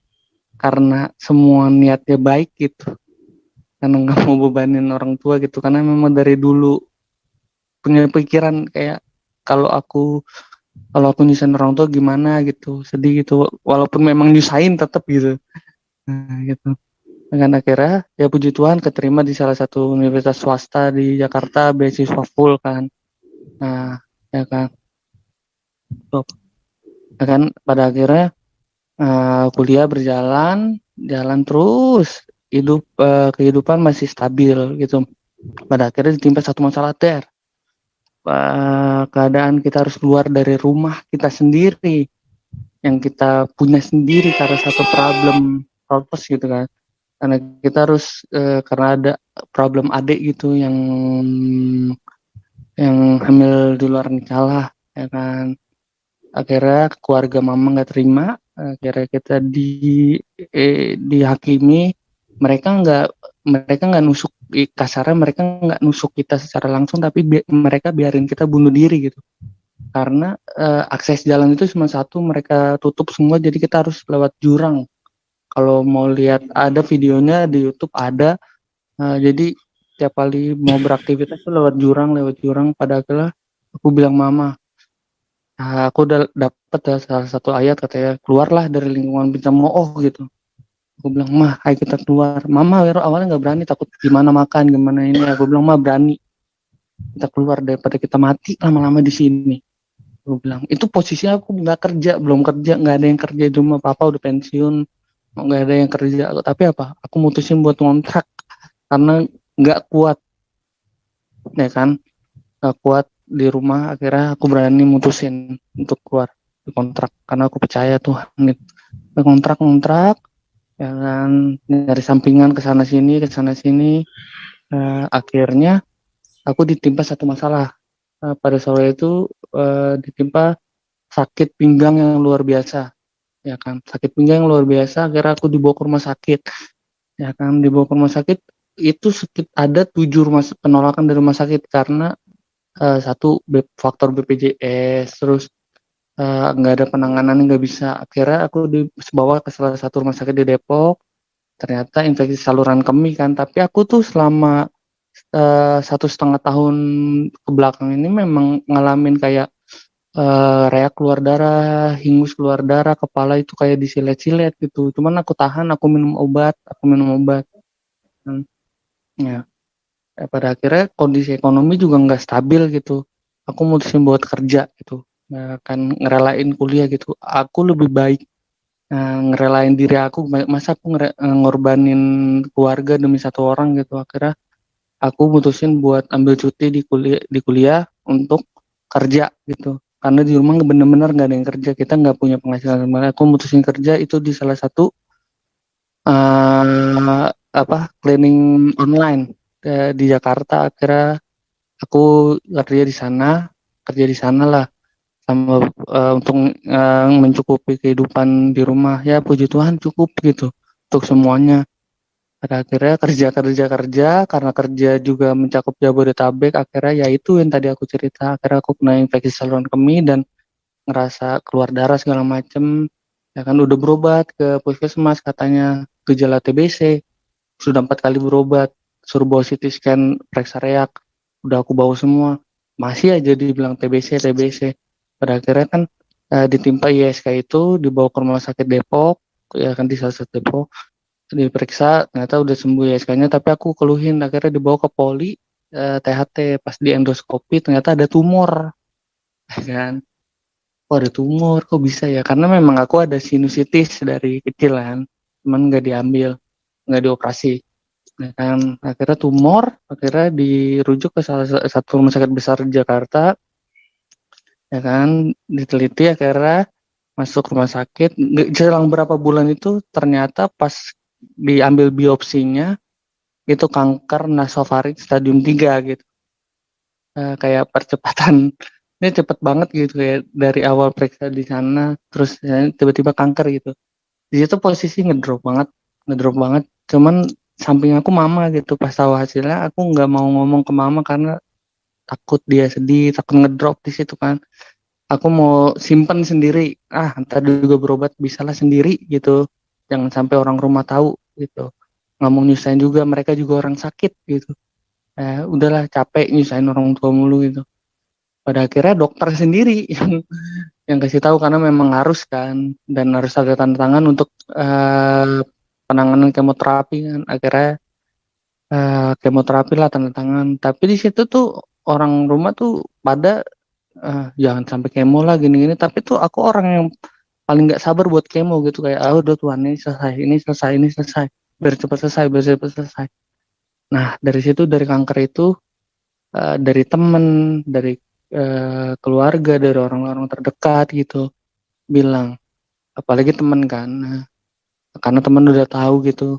Karena semua niatnya baik gitu. Karena nggak mau bebanin orang tua gitu. Karena memang dari dulu punya pikiran kayak kalau aku nyusahin orang tua gimana gitu, sedih gitu, walaupun memang nyusahin tetap gitu. Gitu. Dengan akhirnya ya puji Tuhan keterima di salah satu universitas swasta di Jakarta, beasiswa full kan. Nah, ya kan. Ya kan pada akhirnya kuliah jalan terus, kehidupan masih stabil gitu. Pada akhirnya ditimpa satu masalah keadaan kita harus keluar dari rumah kita sendiri yang kita punya sendiri karena satu problem purpose gitu kan, karena kita harus karena ada problem adik gitu yang hamil di luar nikah lah ya kan. Akhirnya keluarga mama nggak terima, akhirnya kita dihakimi. Mereka nggak nusuk, kasarnya mereka nggak nusuk kita secara langsung, tapi mereka biarin kita bunuh diri gitu. Karena akses jalan itu cuma satu, mereka tutup semua, jadi kita harus lewat jurang. Kalau mau lihat ada videonya di YouTube ada. Jadi tiap kali mau beraktivitas tuh lewat jurang. Pada akhirnya aku bilang mama, aku udah dapet salah satu ayat katanya keluarlah dari lingkungan bintang mooh gitu. Aku bilang mah ayo kita keluar. Mama awalnya nggak berani, takut gimana makan gimana ini. Aku bilang mah berani, kita keluar daripada kita mati lama-lama di sini. Aku bilang itu posisinya aku belum kerja, nggak ada yang kerja di rumah, papa udah pensiun, nggak ada yang kerja. Tapi apa? Aku mutusin buat ngontrak karena nggak kuat, ya kan? Nggak kuat di rumah. Akhirnya aku berani mutusin untuk keluar di kontrak karena aku percaya Tuhan. Kontrak. Ya kan, dari sampingan ke sana sini. Akhirnya aku ditimpa satu masalah. Pada sore itu ditimpa sakit pinggang yang luar biasa, ya kan, sakit pinggang yang luar biasa. Akhirnya aku dibawa ke rumah sakit, ya kan, itu ada 7 penolakan dari rumah sakit karena satu faktor BPJS, terus nggak ada penanganan, nggak bisa. Akhirnya aku dibawa ke salah satu rumah sakit di Depok. Ternyata infeksi saluran kemih kan. Tapi aku tuh selama 1,5 tahun ke belakang ini memang ngalamin kayak reak keluar darah, hingus keluar darah, kepala itu kayak disilet-silet gitu. Cuman aku tahan, aku minum obat. Hmm, Ya, pada akhirnya kondisi ekonomi juga nggak stabil gitu. Aku mutusin buat kerja gitu. Nah, kan ngerelain kuliah gitu. Aku lebih baik ngerelain diri aku. Masa aku ngorbanin keluarga demi satu orang gitu. Akhirnya aku mutusin buat ambil cuti di kuliah untuk kerja gitu. Karena di rumah bener-bener nggak ada yang kerja, kita nggak punya penghasilan sama. Aku mutusin kerja itu di salah satu cleaning online di Jakarta. Akhirnya aku kerja di sana lah, sama untuk mencukupi kehidupan di rumah. Ya puji Tuhan cukup gitu untuk semuanya. Pada akhirnya kerja karena kerja juga mencakup Jabodetabek. Akhirnya ya itu yang tadi aku cerita, akhirnya aku kena infeksi saluran kemih dan ngerasa keluar darah segala macem. Ya kan udah berobat ke puskesmas, katanya gejala TBC. Sudah 4 kali berobat, suruh bawa CT scan, periksa reak, udah aku bawa semua, masih aja dibilang TBC. Pada akhirnya kan ditimpa ISK, itu dibawa ke rumah sakit Depok, ya kan di salah satu Depok, diperiksa ternyata udah sembuh ISK-nya. Tapi aku keluhin, akhirnya dibawa ke Poli, THT. Pas di endoskopi ternyata ada tumor, ya kan. Oh, ada tumor, kok bisa ya? Karena memang aku ada sinusitis dari kecil kan, cuman nggak diambil, nggak dioperasi. Ya kan, akhirnya tumor, akhirnya dirujuk ke salah satu rumah sakit besar di Jakarta. Ya kan, diteliti, akhirnya masuk rumah sakit. Selang berapa bulan itu ternyata pas diambil biopsinya itu kanker nasofaring stadium 3 gitu. Kayak percepatan, ini cepet banget gitu ya, dari awal periksa di sana terus ya, tiba-tiba kanker gitu. Di situ posisi ngedrop banget. Cuman samping aku mama gitu, pas tahu hasilnya aku nggak mau ngomong ke mama karena takut dia sedih, takut ngedrop di situ kan. Aku mau simpen sendiri, ntar juga berobat bisalah sendiri gitu, jangan sampai orang rumah tahu gitu, nggak mau nyusahin juga, mereka juga orang sakit gitu. Udahlah, capek nyusahin orang tua mulu gitu. Pada akhirnya dokter sendiri yang kasih tahu, karena memang harus kan, dan harus ada tanda tangan untuk penanganan kemoterapi kan. Akhirnya kemoterapi lah, tanda tangan. Tapi di situ tuh orang rumah tuh pada jangan sampai kemo lah gini-gini. Tapi tuh aku orang yang paling nggak sabar buat kemo gitu, kayak udah Tuhan, ini selesai, biar cepat selesai. Nah dari situ, dari kanker itu, dari temen, dari keluarga, dari orang-orang terdekat gitu bilang, apalagi temen kan. Nah, karena temen udah tahu gitu,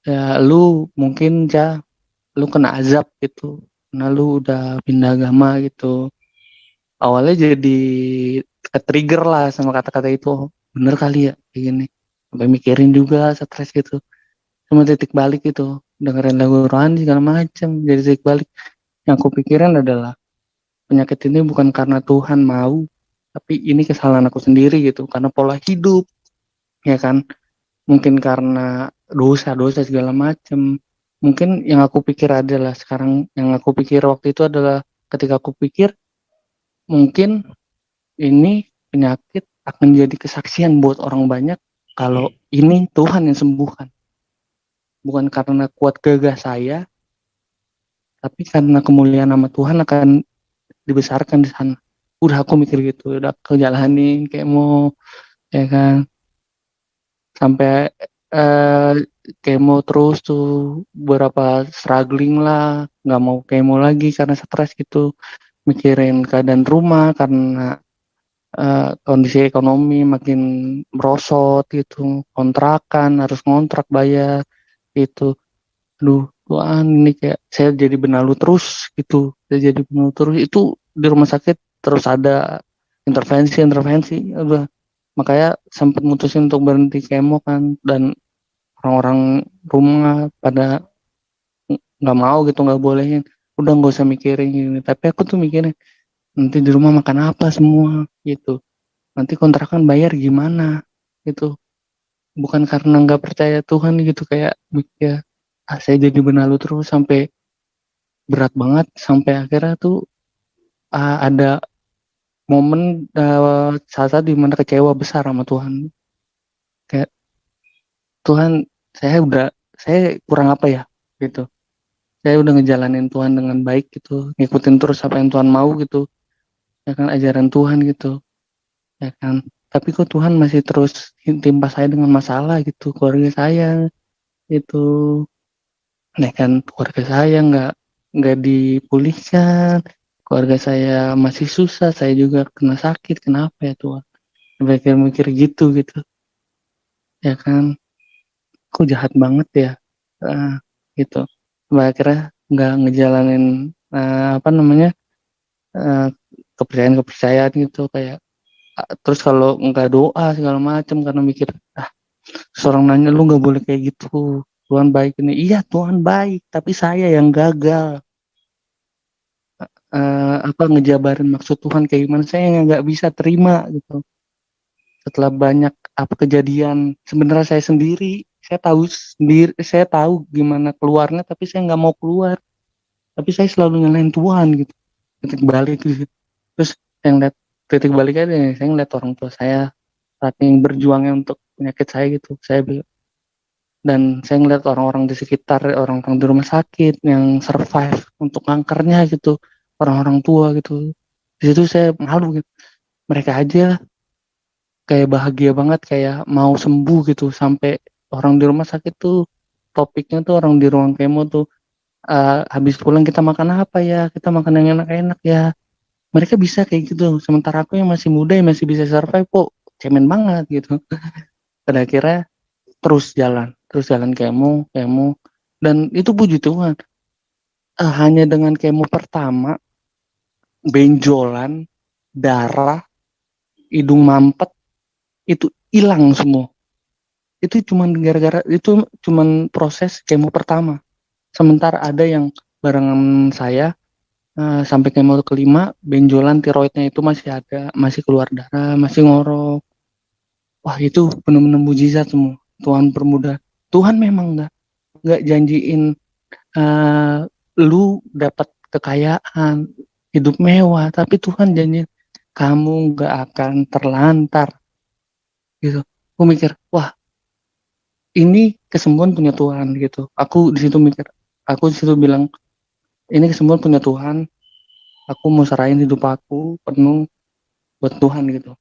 ya lu mungkin lu kena azab gitu, nah lu udah pindah agama gitu. Awalnya jadi ke-trigger lah sama kata-kata itu. Bener kali ya kayak gini, sampai mikirin juga, stres gitu. Cuma titik balik itu, dengerin lagu rohani segala macem, jadi titik balik. Yang aku pikirin adalah, penyakit ini bukan karena Tuhan mau, tapi ini kesalahan aku sendiri gitu, karena pola hidup, ya kan. Mungkin karena dosa-dosa segala macem. Mungkin yang aku pikir adalah sekarang, yang aku pikir waktu itu adalah, ketika aku pikir mungkin ini penyakit akan jadi kesaksian buat orang banyak kalau ini Tuhan yang sembuhkan. Bukan karena kuat gagah saya, tapi karena kemuliaan nama Tuhan akan dibesarkan di sana. Udah aku mikir gitu, udah aku jalanin kayak mau, ya kan. Sampai kemo terus tuh, beberapa struggling lah, nggak mau kemo lagi karena stres gitu, mikirin keadaan rumah karena kondisi ekonomi makin merosot gitu, kontrakan harus ngontrak bayar itu. Aduh Tuhan, ini kayak saya jadi benalu terus gitu, saya jadi benalu terus itu di rumah sakit, terus ada intervensi. Udah, makanya sempat mutusin untuk berhenti kemo kan, dan orang-orang rumah pada nggak mau gitu, nggak bolehin, udah nggak usah mikirin gini. Tapi aku tuh mikirin nanti di rumah makan apa semua gitu. nanti kontrakan bayar gimana gitu. Bukan karena nggak percaya Tuhan gitu, kayak mikir saya jadi benalu terus sampai berat banget, sampai akhirnya tuh ada momen saat dimana kecewa besar sama Tuhan, kayak Tuhan, saya kurang apa ya gitu, saya udah ngejalanin Tuhan dengan baik gitu, ngikutin terus apa yang Tuhan mau gitu, ya kan, ajaran Tuhan gitu, ya kan, tapi kok Tuhan masih terus timpa saya dengan masalah gitu, keluarga saya itu, ya kan, keluarga saya nggak dipulihkan, keluarga saya masih susah, saya juga kena sakit, kenapa ya Tuhan, mikir-mikir gitu ya kan, kok jahat banget ya, gitu. Sampai akhirnya nggak ngejalanin apa namanya, eh, kepercayaan gitu, kayak terus kalau nggak doa segala macam karena mikir, seorang nanya lu nggak boleh kayak gitu, Tuhan baik ini, iya Tuhan baik, tapi saya yang gagal apa ngejabarin maksud Tuhan kayak gimana, saya nggak bisa terima gitu. Setelah banyak apa kejadian, sebenarnya saya tahu gimana keluarnya, tapi saya nggak mau keluar, tapi saya selalu nyalain Tuhan gitu, titik balik gitu. Terus yang lihat titik balik aja, saya ngeliat orang tua saya saking berjuangnya untuk penyakit saya gitu, dan saya ngeliat orang-orang di sekitar, orang-orang di rumah sakit yang survive untuk kankernya gitu, orang-orang tua gitu, di situ saya malu gitu, mereka aja kayak bahagia banget, kayak mau sembuh gitu, sampai orang di rumah sakit tuh topiknya tuh, orang di ruang kemo tuh, habis pulang kita makan apa ya, kita makan yang enak-enak ya, mereka bisa kayak gitu, sementara aku yang masih muda yang masih bisa survive kok cemen banget gitu. Pada akhirnya terus jalan kemo, dan itu puji Tuhan, hanya dengan kemo pertama, benjolan, darah, hidung mampet itu hilang semua. Itu cuman proses kemo pertama. Sementara ada yang barengan saya, sampai kemo kelima, benjolan tiroidnya itu masih ada, masih keluar darah, masih ngorok. Wah, itu benar-benar mujizat semua. Tuhan permudah. Tuhan memang nggak janjiin lu dapat kekayaan, hidup mewah, tapi Tuhan janji kamu nggak akan terlantar gitu. Aku mikir, wah, ini kesembuhan punya Tuhan gitu. Aku di situ bilang, ini kesembuhan punya Tuhan. Aku mau serahin hidup aku penuh buat Tuhan gitu.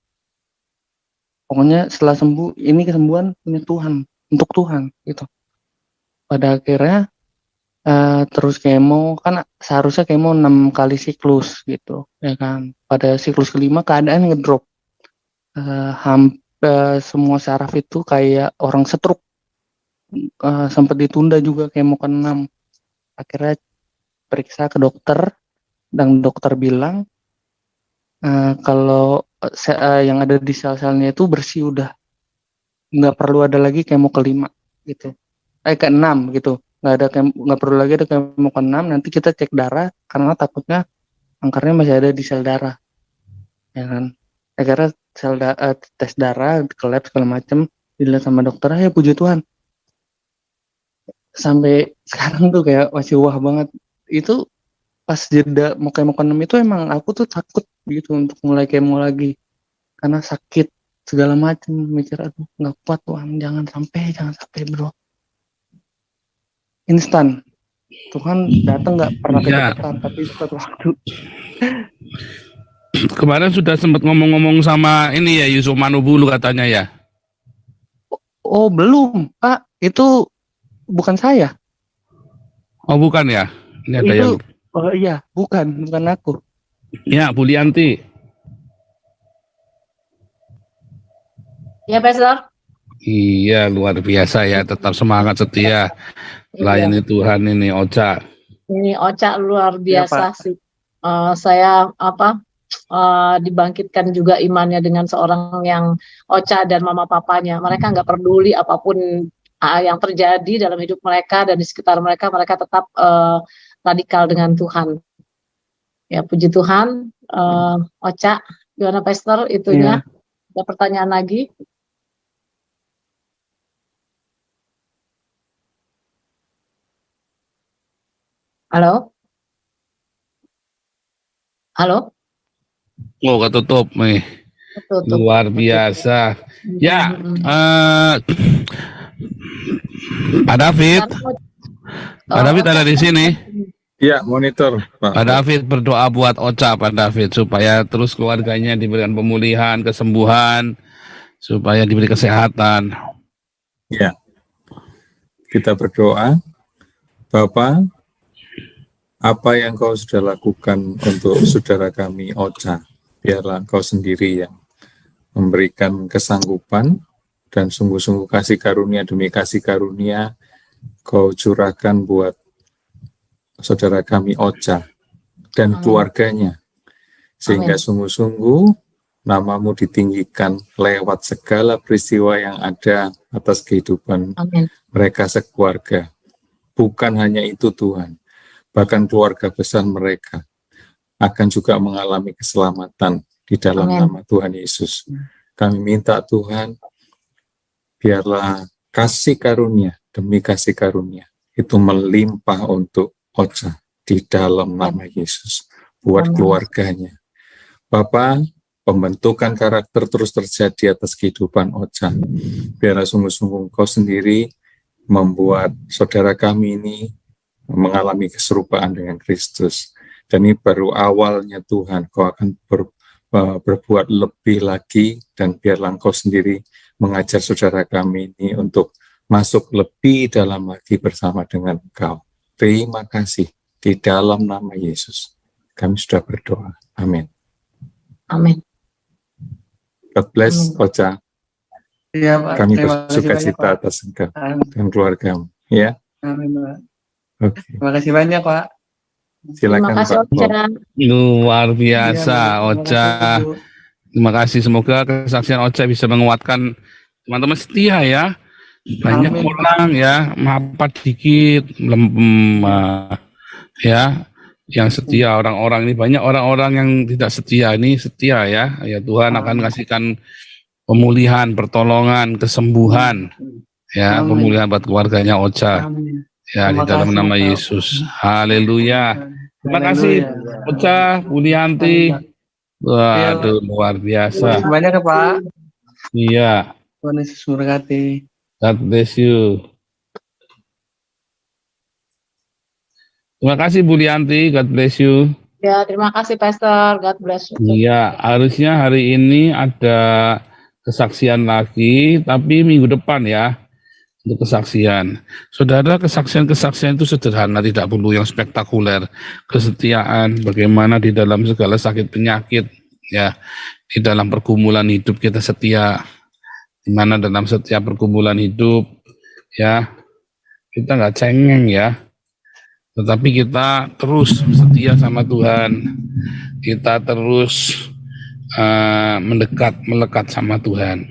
Pokoknya setelah sembuh, ini kesembuhan punya Tuhan, untuk Tuhan gitu. Pada akhirnya terus kemo, kan seharusnya kemo 6 kali siklus gitu, ya kan. Pada siklus kelima keadaan ngedrop, hampir semua saraf itu kayak orang stroke, sempat ditunda juga kemo ke-6. Akhirnya periksa ke dokter, dan dokter bilang kalau yang ada di sel-selnya itu bersih, udah nggak perlu ada lagi kemo ke-5 gitu, ke-6 gitu, nggak perlu lagi ada kemo ke-6. Nanti kita cek darah karena takutnya kankernya masih ada di sel darah, ya kan. Akhirnya tes darah ke lab segala macam, dilihat sama dokter, ya puji Tuhan, sampai sekarang tuh kayak masih wah banget. Itu pas jeda mau kemo ke-6 itu emang aku tuh takut gitu untuk mulai kemo lagi karena sakit segala macam, mikir aduh nggak kuat Tuhan, jangan sampai bro. Instan Tuhan datang, nggak pernah Iya. kecepatan, tapi suatu waktu. Kemarin sudah sempat ngomong-ngomong sama ini ya, Yusuf Manubulu katanya ya. Oh belum Pak, itu bukan saya. Oh bukan ya, ini ada Itu yang. oh iya, bukan aku. Ya, Bu Lianti. Ya, Pastor. Iya, luar biasa ya, tetap semangat setia melayani Tuhan ini, Ocha. Ini Ocha luar Iya, biasa Pak. sih. Saya dibangkitkan juga imannya dengan seorang yang Ocha dan mama papanya. Mereka nggak peduli apapun yang terjadi dalam hidup mereka dan di sekitar mereka, mereka tetap radikal dengan Tuhan. Ya, puji Tuhan. Ocha, gimana Pastor itunya? Ada pertanyaan lagi? Halo? Halo? Oh, ketutup nih. Tutup. Luar biasa. Ya, Pak David. Pak David ada di sini. Iya, monitor, Pak. Pak David berdoa buat Ocha, Pak David, supaya terus keluarganya diberikan pemulihan, kesembuhan, supaya diberi kesehatan. Ya, kita berdoa. Bapak, apa yang kau sudah lakukan untuk saudara kami Ocha, biarlah kau sendiri yang memberikan kesanggupan dan sungguh-sungguh kasih karunia demi kasih karunia kau curahkan buat saudara kami Ocha dan keluarganya, sehingga sungguh-sungguh namamu ditinggikan lewat segala peristiwa yang ada atas kehidupan mereka sekeluarga. Bukan hanya itu Tuhan, bahkan keluarga besar mereka akan juga mengalami keselamatan di dalam nama Tuhan Yesus. Kami minta Tuhan, biarlah kasih karunia demi kasih karunia itu melimpah untuk Ocha di dalam nama Yesus, buat keluarganya. Bapak, pembentukan karakter terus terjadi atas kehidupan Ocha. Biarlah sungguh-sungguh Engkau sendiri membuat saudara kami ini mengalami keserupaan dengan Kristus. Dan ini baru awalnya Tuhan, Kau akan berbuat lebih lagi, dan biarlah Engkau sendiri mengajar saudara kami ini untuk masuk lebih dalam lagi bersama dengan Engkau. Terima kasih di dalam nama Yesus. Kami sudah berdoa. Amin. Amin. God bless, Ocha. Iya, Pak. Kami Terima kasih bersuka banyak, cita Pak. atas Engkau Amin. dan keluargamu. Ya, Amin, Pak. oke. Terima kasih banyak, Pak. Silakan Terima kasih Pak Bob. Ocha. Luar Iya, biasa, Bu. Ocha. Terima kasih, Bu. Terima kasih, semoga kesaksian Ocha bisa menguatkan teman-teman setia ya. Banyak Amin, Pak. orang ya, mapat dikit, ya, yang setia. Orang-orang ini banyak orang-orang yang tidak setia, ini setia ya. Ya Tuhan akan kasihkan pemulihan, pertolongan, kesembuhan, ya, Amin. pemulihan buat keluarganya Ocha. Amin. Ya, di Terima dalam kasih, nama Pak. Yesus. Haleluya. Terima kasih, Haleluya. Ocha, Bulianti. Waduh, luar biasa. Terima kasih banyak ya, Pak. Iya, Tuhan Yesus memberkati. God bless you. Terima kasih, Bulianti. God bless you. Ya, terima kasih Pastor. God bless you. Iya, harusnya hari ini ada kesaksian lagi, tapi minggu depan ya, untuk kesaksian. Saudara, kesaksian-kesaksian itu sederhana, tidak perlu yang spektakuler. Kesetiaan, bagaimana di dalam segala sakit penyakit, ya, di dalam pergumulan hidup kita setia, di mana dalam setiap pergumulan hidup, ya, kita nggak cengeng ya, tetapi kita terus setia sama Tuhan, kita terus melekat sama Tuhan.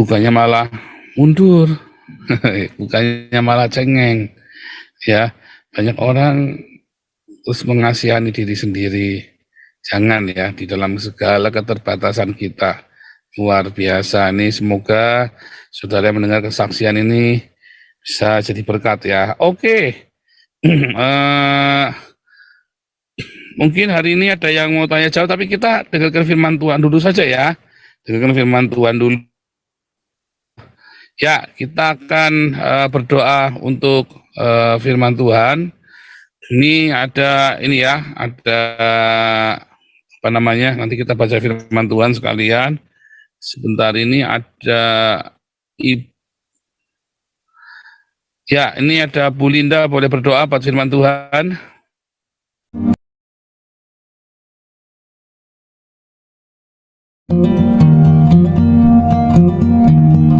Bukannya malah mundur, bukannya malah cengeng, ya. Banyak orang terus mengasihani diri sendiri. Jangan ya, di dalam segala keterbatasan kita. Luar biasa nih, semoga saudara yang mendengar kesaksian ini bisa jadi berkat ya. Oke. Mungkin hari ini ada yang mau tanya jawab, tapi kita dengarkan firman Tuhan dulu saja ya. Dengarkan firman Tuhan dulu. Ya, kita akan berdoa untuk firman Tuhan. Ini ada apa namanya? Nanti kita baca firman Tuhan sekalian. Sebentar ini ada ya, ini ada Bu Linda, boleh berdoa buat firman Tuhan.